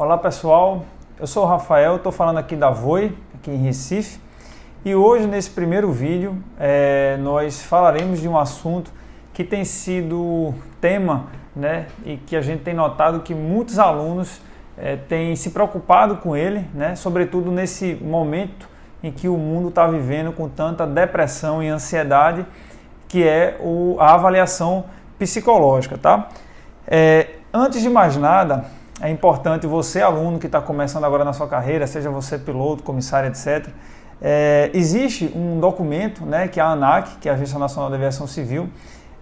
Olá pessoal, eu sou o Rafael, estou falando aqui da Voi, aqui em Recife, e hoje nesse primeiro vídeo nós falaremos de um assunto que tem sido tema, né, e que a gente tem notado que muitos alunos têm se preocupado com ele, né, sobretudo nesse momento em que o mundo está vivendo com tanta depressão e ansiedade, que é a avaliação psicológica, tá? Antes de mais nada, é importante você, aluno que está começando agora na sua carreira, seja você piloto, comissário, etc. Existe um documento, né, que a ANAC, que é a Agência Nacional de Aviação Civil,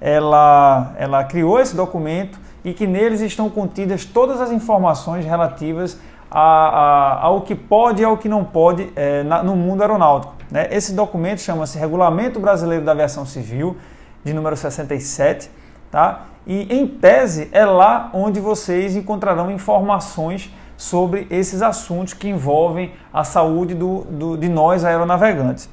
ela criou esse documento e que neles estão contidas todas as informações relativas ao que pode e ao que não pode no mundo aeronáutico, né? Esse documento chama-se Regulamento Brasileiro da Aviação Civil, de número 67, tá? E, em tese, é lá onde vocês encontrarão informações sobre esses assuntos que envolvem a saúde de nós aeronavegantes.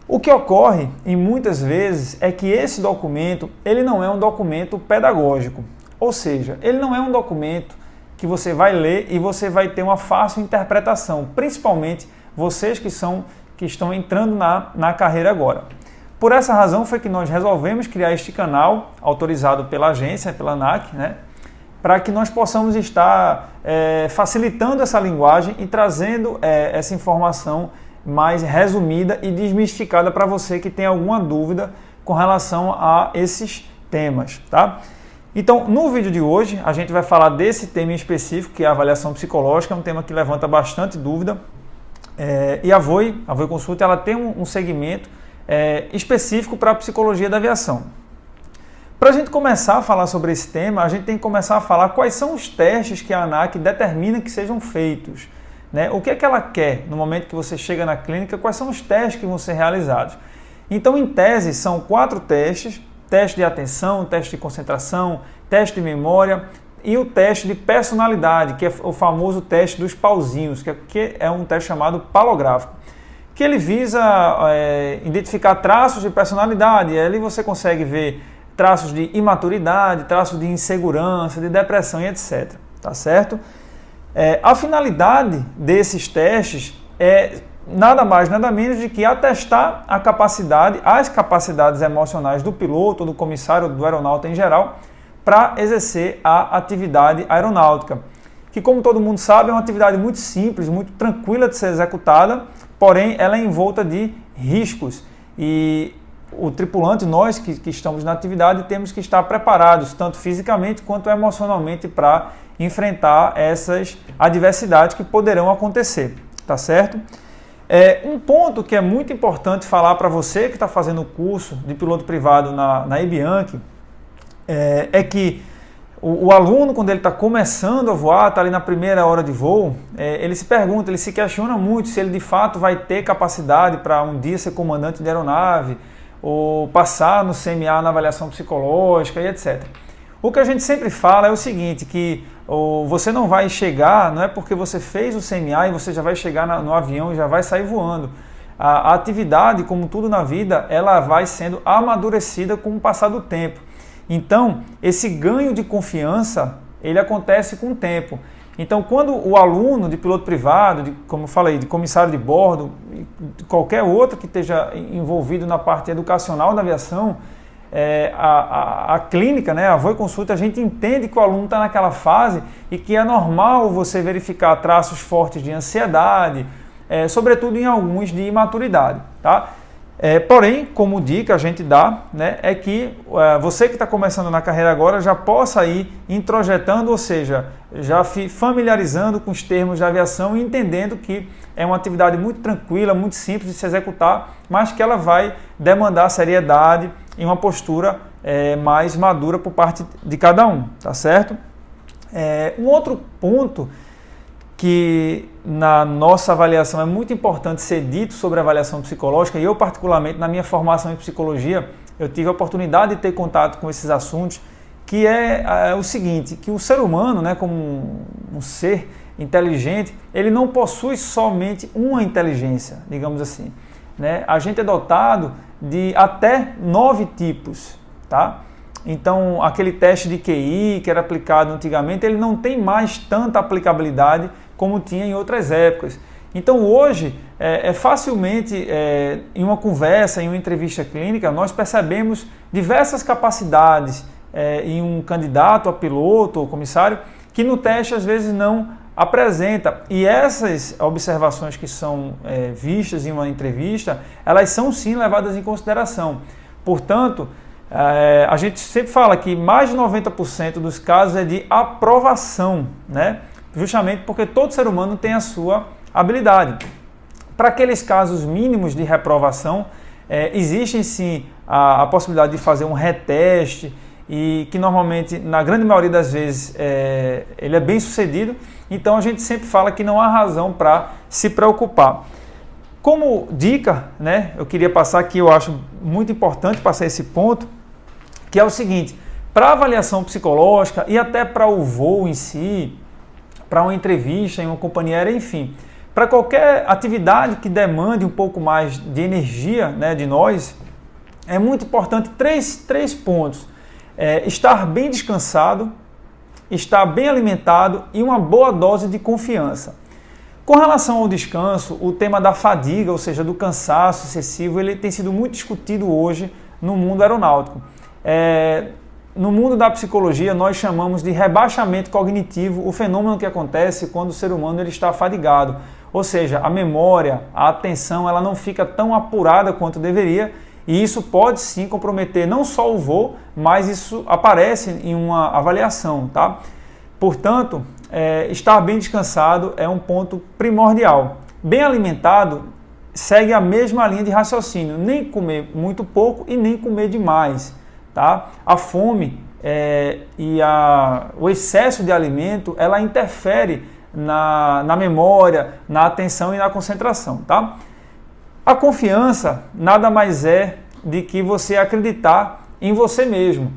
O que ocorre, e muitas vezes, é que esse documento ele não é um documento pedagógico, ou seja, ele não é um documento que você vai ler e você vai ter uma fácil interpretação, principalmente vocês que estão entrando na carreira agora. Por essa razão foi que nós resolvemos criar este canal, autorizado pela agência, pela ANAC, né, para que nós possamos estar facilitando essa linguagem e trazendo essa informação mais resumida e desmistificada para você que tem alguma dúvida com relação a esses temas, tá? Então, no vídeo de hoje, a gente vai falar desse tema em específico, que é a avaliação psicológica, é um tema que levanta bastante dúvida, e a Voi Consult, ela tem um segmento específico para a psicologia da aviação. Para a gente começar a falar sobre esse tema, a gente tem que começar a falar quais são os testes que a ANAC determina que sejam feitos, né? O que é que ela quer no momento que você chega na clínica, quais são os testes que vão ser realizados. Então, em tese, são 4 testes: teste de atenção, teste de concentração, teste de memória e o teste de personalidade, que é o famoso teste dos pauzinhos, que é um teste chamado palográfico, que ele visa identificar traços de personalidade, e ali você consegue ver traços de imaturidade, traços de insegurança, de depressão e etc. Tá certo? A finalidade desses testes é nada mais, nada menos de que atestar as capacidades emocionais do piloto, do comissário, do aeronauta em geral, para exercer a atividade aeronáutica, que, como todo mundo sabe, é uma atividade muito simples, muito tranquila de ser executada, porém ela é envolta de riscos, e o tripulante, nós que estamos na atividade, temos que estar preparados, tanto fisicamente quanto emocionalmente, para enfrentar essas adversidades que poderão acontecer, tá certo? Um ponto que é muito importante falar para você que está fazendo o curso de piloto privado na Ebianchi, é que o aluno, quando ele está começando a voar, está ali na primeira hora de voo, ele se pergunta, ele se questiona muito se ele de fato vai ter capacidade para um dia ser comandante de aeronave, ou passar no CMA na avaliação psicológica e etc. O que a gente sempre fala é o seguinte, que você não vai chegar, não é porque você fez o CMA e você já vai chegar no avião e já vai sair voando. A atividade, como tudo na vida, ela vai sendo amadurecida com o passar do tempo. Então, esse ganho de confiança, ele acontece com o tempo. Então, quando o aluno de piloto privado, como eu falei, de comissário de bordo, de qualquer outro que esteja envolvido na parte educacional da aviação, a clínica, né, a Voi Consult, a gente entende que o aluno está naquela fase e que é normal você verificar traços fortes de ansiedade, sobretudo em alguns de imaturidade, tá? Porém, como dica a gente dá, né, é que você que está começando na carreira agora já possa ir introjetando, ou seja, já familiarizando com os termos da aviação e entendendo que é uma atividade muito tranquila, muito simples de se executar, mas que ela vai demandar seriedade e uma postura mais madura por parte de cada um, tá certo? Um outro ponto que na nossa avaliação é muito importante ser dito sobre a avaliação psicológica, e eu particularmente na minha formação em psicologia, eu tive a oportunidade de ter contato com esses assuntos, que é o seguinte, que o ser humano, né, como um ser inteligente, ele não possui somente uma inteligência, digamos assim, né? A gente é dotado de até 9 tipos, tá? Então, aquele teste de QI que era aplicado antigamente, ele não tem mais tanta aplicabilidade como tinha em outras épocas. Então, hoje, facilmente, em uma conversa, em uma entrevista clínica, nós percebemos diversas capacidades em um candidato a piloto ou comissário que no teste, às vezes, não apresenta. E essas observações que são vistas em uma entrevista, elas são, sim, levadas em consideração. Portanto, a gente sempre fala que mais de 90% dos casos é de aprovação, né? Justamente porque todo ser humano tem a sua habilidade. Para aqueles casos mínimos de reprovação, existe sim a possibilidade de fazer um reteste e que normalmente, na grande maioria das vezes, ele é bem sucedido. Então a gente sempre fala que não há razão para se preocupar. Como dica, né, eu queria passar aqui, eu acho muito importante passar esse ponto, que é o seguinte: para avaliação psicológica e até para o voo em si, para uma entrevista em uma companhia aérea, enfim, para qualquer atividade que demande um pouco mais de energia, né, de nós, é muito importante três pontos. Estar bem descansado, estar bem alimentado e uma boa dose de confiança. Com relação ao descanso, o tema da fadiga, ou seja, do cansaço excessivo, ele tem sido muito discutido hoje no mundo aeronáutico. No mundo da psicologia, nós chamamos de rebaixamento cognitivo, o fenômeno que acontece quando o ser humano ele está fadigado. Ou seja, a memória, a atenção, ela não fica tão apurada quanto deveria, e isso pode sim comprometer não só o voo, mas isso aparece em uma avaliação, tá? Portanto, estar bem descansado é um ponto primordial. Bem alimentado segue a mesma linha de raciocínio, nem comer muito pouco e nem comer demais, tá? A fome e o excesso de alimento, ela interfere na memória, na atenção e na concentração, tá? A confiança nada mais é de que você acreditar em você mesmo.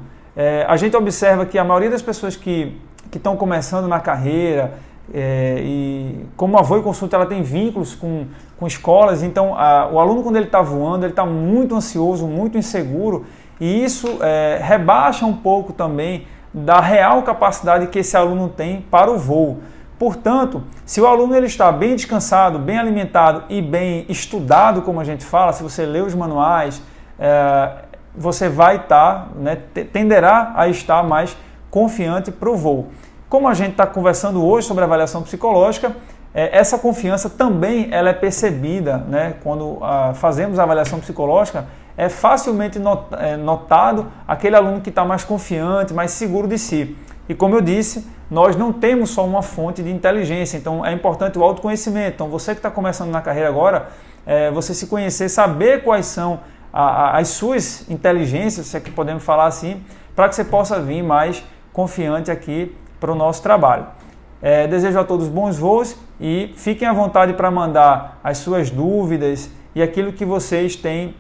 A gente observa que a maioria das pessoas que estão começando na carreira, e como a Voe Consulta ela tem vínculos com escolas, então o aluno, quando ele está voando, ele está muito ansioso, muito inseguro, e isso rebaixa um pouco também da real capacidade que esse aluno tem para o voo. Portanto, se o aluno ele está bem descansado, bem alimentado e bem estudado, como a gente fala, se você lê os manuais, você vai estar, né, tenderá a estar mais confiante para o voo. Como a gente está conversando hoje sobre avaliação psicológica, essa confiança também ela é percebida, né, quando fazemos a avaliação psicológica. É facilmente notado aquele aluno que está mais confiante, mais seguro de si. E como eu disse, nós não temos só uma fonte de inteligência, então é importante o autoconhecimento. Então você que está começando na carreira agora, você se conhecer, saber quais são as suas inteligências, se é que podemos falar assim, para que você possa vir mais confiante aqui para o nosso trabalho. Desejo a todos bons voos e fiquem à vontade para mandar as suas dúvidas e aquilo que vocês têm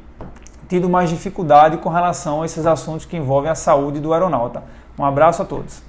tido mais dificuldade com relação a esses assuntos que envolvem a saúde do aeronauta. Um abraço a todos.